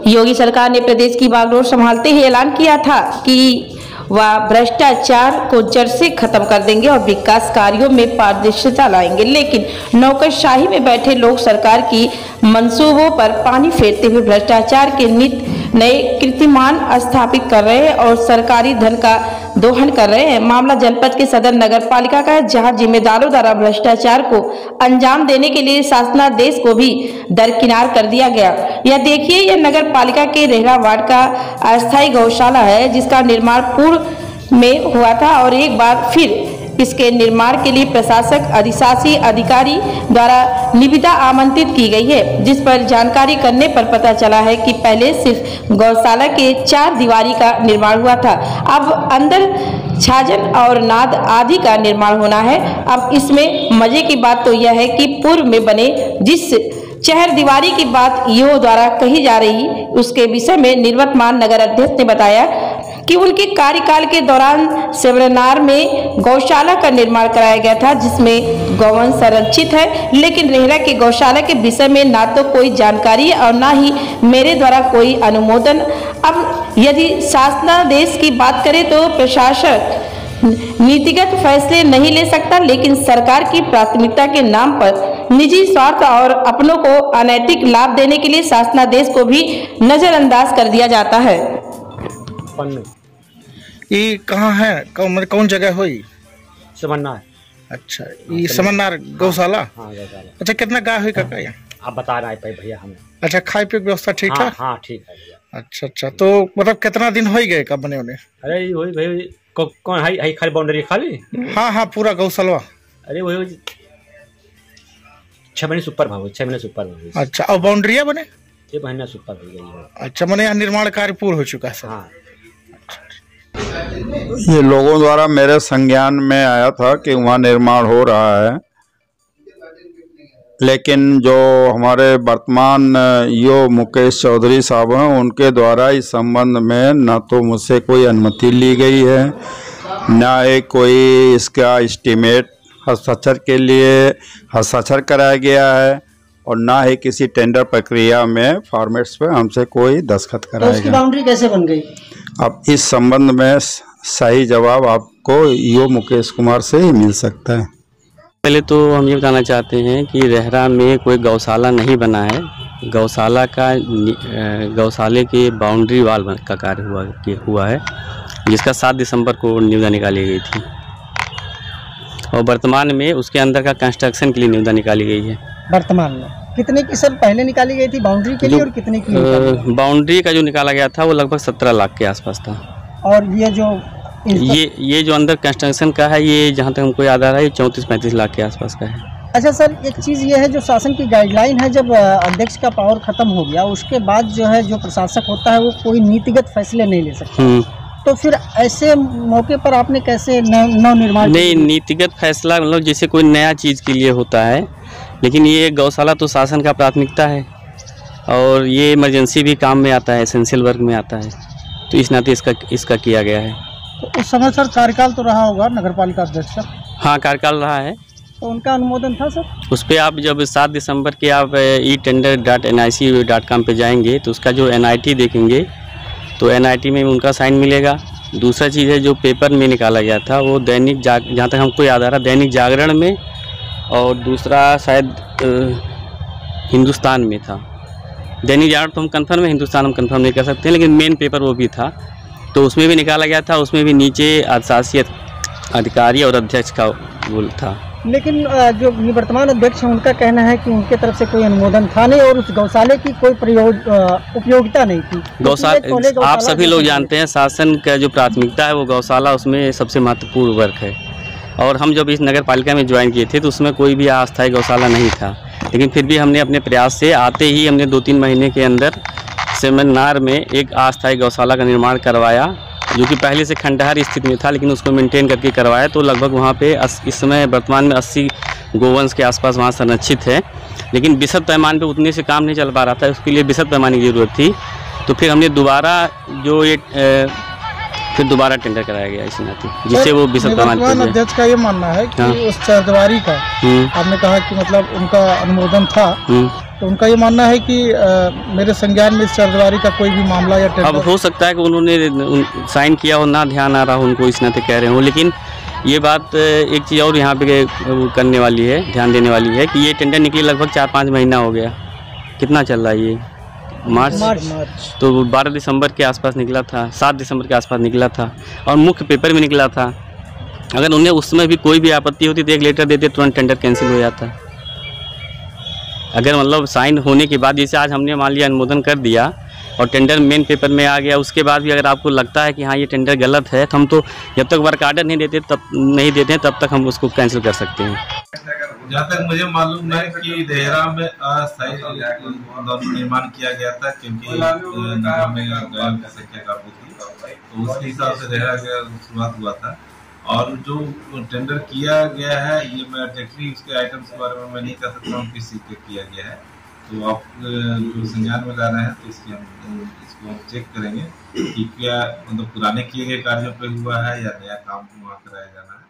योगी सरकार ने प्रदेश की बागडोर संभालते ही ऐलान किया था कि वह भ्रष्टाचार को जड़ से खत्म कर देंगे और विकास कार्यों में पारदर्शिता लाएंगे, लेकिन नौकरशाही में बैठे लोग सरकार की मंसूबों पर पानी फेरते हुए भ्रष्टाचार के नित नए कीर्तिमान स्थापित कर रहे हैं और सरकारी धन का दोहन कर रहे हैं। मामला जनपद के सदर नगर पालिका का है, जहां जिम्मेदारों द्वारा भ्रष्टाचार को अंजाम देने के लिए शासनादेश को भी दरकिनार कर दिया गया। यह देखिए, यह नगर पालिका के रेहरा वार्ड का अस्थायी गौशाला है, जिसका निर्माण पूर्व में हुआ था और एक बार फिर इसके निर्माण के लिए प्रशासक अधिशासी अधिकारी द्वारा निविदा आमंत्रित की गई है, जिस पर जानकारी करने पर पता चला है कि पहले सिर्फ गौशाला के 4 दीवारी का निर्माण हुआ था। अब अंदर छाजन और नाद आदि का निर्माण होना है। अब इसमें मजे की बात तो यह है कि पूर्व में बने जिस चहर दीवारी की बात ईओ द्वारा कही जा रही, उसके विषय में निवर्तमान नगर अध्यक्ष ने बताया कि उनके कार्यकाल के दौरान सेवरनार में गौशाला का निर्माण कराया गया था, जिसमें गौवंश संरक्षित है, लेकिन रेहरा के गौशाला के विषय में ना तो कोई जानकारी और ना ही मेरे द्वारा कोई अनुमोदन। अब यदि शासनादेश की बात करें तो प्रशासक नीतिगत फैसले नहीं ले सकता, लेकिन सरकार की प्राथमिकता के नाम पर निजी स्वार्थ और अपनों को अनैतिक लाभ देने के लिए शासनादेश को भी नजरअंदाज कर दिया जाता है। ये कहाँ है, कौन जगह हुई? समन्नार। अच्छा, ये समन्नार गौशाला। हाँ, गौशाला। अच्छा, कितना गाय हुई काका यहाँ? आप बता रहे हैं भैया हमें। अच्छा, खाए पिए की व्यवस्था ठीक है? हाँ ठीक है भैया। अच्छा, तो मतलब कितना दिन हो गए कब बने उन्हें? अरे वही भाई कौन है खाली बाउंड्री खाली? हाँ, पूरा गौशाला। अरे वही 6 महीने से ऊपर भाव, 6 महीने से ऊपर। अच्छा, और बाउंड्रिया बने? 6 महीने से ऊपर हो गई है। अच्छा, मैंने यहाँ निर्माण कार्य पूर्ण हो चुका है। हाँ। ये लोगों द्वारा मेरे संज्ञान में आया था कि वहाँ निर्माण हो रहा है, लेकिन जो हमारे वर्तमान ईओ मुकेश चौधरी साहब हैं, उनके द्वारा इस संबंध में न तो मुझसे कोई अनुमति ली गई है, न ही कोई इसका एस्टीमेट हस्ताक्षर के लिए हस्ताक्षर कराया गया है, और ना ही किसी टेंडर प्रक्रिया में फॉर्मेट्स पे हमसे कोई दस्तखत कराया गया। उसकी बाउंड्री कैसे बन गई? अब इस संबंध में सही जवाब आपको ईओ मुकेश कुमार से ही मिल सकता है। पहले तो हम ये बताना चाहते हैं कि रेहरा में कोई गौशाला नहीं बना है। गौशाला का गौशाले के बाउंड्री वाल का कार्य हुआ है, जिसका 7 दिसंबर को निविदा निकाली गई थी, और वर्तमान में उसके अंदर का कंस्ट्रक्शन के लिए निविदा निकाली गई है। वर्तमान में कितने की सर पहले निकाली गई थी बाउंड्री के लिए, और कितने की? बाउंड्री का जो निकाला गया था वो लगभग 17 लाख के आसपास था। और ये जो अंदर कंस्ट्रक्शन का है, ये जहाँ तक हमको याद आ रहा है, ये 34-35 लाख के आसपास का है। अच्छा सर, एक चीज़ ये है, जो शासन की गाइडलाइन है, जब अध्यक्ष का पावर खत्म हो गया उसके बाद जो है जो प्रशासक होता है वो कोई नीतिगत फैसले नहीं ले सकता, तो फिर ऐसे मौके पर आपने कैसे नवनिर्माण? नहीं, नीतिगत फैसला मतलब जैसे कोई नया चीज़ के लिए होता है, लेकिन ये गौशाला तो शासन का प्राथमिकता है और ये इमरजेंसी भी काम में आता है, एसेंशियल वर्क में आता है, तो इस नाते इसका किया गया है। तो उस समय सर कार्यकाल तो रहा होगा नगर पालिका अध्यक्ष का? हाँ, कार्यकाल रहा है। तो उनका अनुमोदन था सर? उस पर आप जब 7 दिसंबर के आप etender.nic.com पे जाएंगे तो उसका जो NIT देखेंगे तो NIT में उनका साइन मिलेगा। दूसरा चीज़ है, जो पेपर में निकाला गया था वो दैनिक जहाँ तक हमको याद आ रहा, दैनिक जागरण में, और दूसरा शायद हिंदुस्तान में था। दैनिक जागरण तो हम कंफर्म है, हिंदुस्तान हम कंफर्म नहीं कर सकते, लेकिन मेन पेपर वो भी था, तो उसमें भी निकाला गया था। उसमें भी नीचे अधिशासी अधिकारी और अध्यक्ष का वो था। लेकिन जो निवर्तमान अध्यक्ष हैं उनका कहना है कि उनके तरफ से कोई अनुमोदन था नहीं और उस गौशाले की कोई उपयोगिता नहीं थी। गौशाला आप सभी लोग जानते हैं, शासन का जो प्राथमिकता है वो गौशाला, उसमें सबसे महत्वपूर्ण वर्क है। और हम जब इस नगर पालिका में ज्वाइन किए थे तो उसमें कोई भी अस्थायी गौशाला नहीं था, लेकिन फिर भी हमने अपने प्रयास से आते ही हमने 2-3 महीने के अंदर सेमनार में एक अस्थायी गौशाला का निर्माण करवाया, जो कि पहले से खंडहर स्थिति में था, लेकिन उसको मेंटेन करके करवाया। तो लगभग वहाँ पे इस समय वर्तमान में 80 गोवंश के आसपास वहाँ संरक्षित है, लेकिन विशद पैमाने पे उतने से काम नहीं चल पा रहा था, उसके लिए विशद पैमाने की ज़रूरत थी। तो फिर हमने दोबारा टेंडर कराया गया इसी नाते, जिससे वो विशद पैमाने। अध्यक्ष का ये मानना है कि उस चरदीवारी का आपने कहा कि मतलब उनका अनुमोदन था, तो उनका ये मानना है कि मेरे संज्ञान में इस चारदीवारी का कोई भी मामला या अब टेंडर हो सकता है कि उन्होंने साइन किया हो, ना ध्यान आ रहा हो उनको, इस नाते कह रहे हो। लेकिन ये बात एक चीज़ और यहाँ पे करने वाली है, ध्यान देने वाली है कि ये टेंडर निकले लगभग 4-5 महीना हो गया। कितना चल रहा है ये? मार्च। तो 12 दिसंबर के आसपास निकला था, 7 दिसंबर के आसपास निकला था और मुख्य पेपर में निकला था। अगर उन्हें उस समय भी कोई भी आपत्ति होती तो एक लेटर देते, तुरंत टेंडर कैंसिल हो जाता। अगर मतलब साइन होने के बाद, जैसे आज हमने मान लिया अनुमोदन कर दिया और टेंडर मेन पेपर में आ गया, उसके बाद भी अगर आपको लगता है कि हाँ ये टेंडर गलत है, तो हम तो जब तक वर्क आर्डर नहीं देते तब तक हम उसको कैंसिल कर सकते हैं। जहाँ तक मुझे मालूम है कि देहरा में अस्थायी भवन निर्माण किया गया था, क्योंकि नगर में गायों की संख्या काफी थी, तो उसके हिसाब से देहरा का शुरुआत हुआ था। और जो टेंडर किया गया है, ये मैं एग्जैक्टली उसके आइटम्स के बारे में मैं नहीं कह सकता हूँ किस चीज़ पे किया गया है। तो आप जो संज्ञान में ला रहे हैं तो इसको हम चेक करेंगे कि क्या मतलब पुराने किए गए कार्यों पे हुआ है या नया काम वहाँ कराया जाना है।